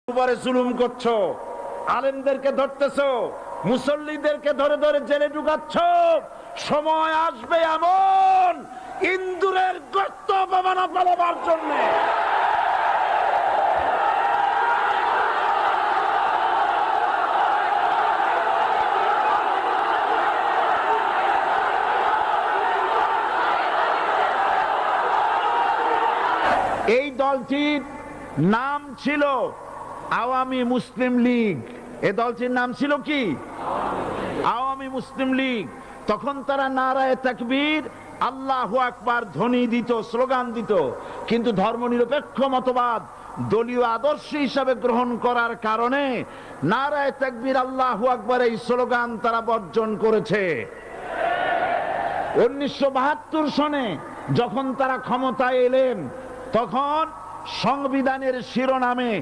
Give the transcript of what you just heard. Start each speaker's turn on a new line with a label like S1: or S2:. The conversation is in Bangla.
S1: উপরে জুলুম করছো, আলেমদেরকে ধরতেছো, মুসল্লিদেরকে ধরে ধরে জেলে ঢুকাচ্ছ। সময় আসবে এমন ইন্দুরের গর্ত অপমান পালাবার জন্য। এই দলটির নাম ছিল আওয়ামী মুসলিম লীগ। এই দলটির নাম ছিল কি? আওয়ামী মুসলিম লীগ। তখন তারা নারায়ে তাকবীর, আল্লাহু আকবার ধ্বনি দিত, স্লোগান দিত, কিন্তু ধর্মনিরপেক্ষ মতবাদ দলীয় আদর্শ হিসাবে গ্রহণ করার কারণে নারায়ে তাকবীর, আল্লাহু আকবার এই স্লোগান তারা বর্জন করেছে। 1972 সনে যখন তারা ক্ষমতায় এলেন, তখন সংবিধানের শিরোনামে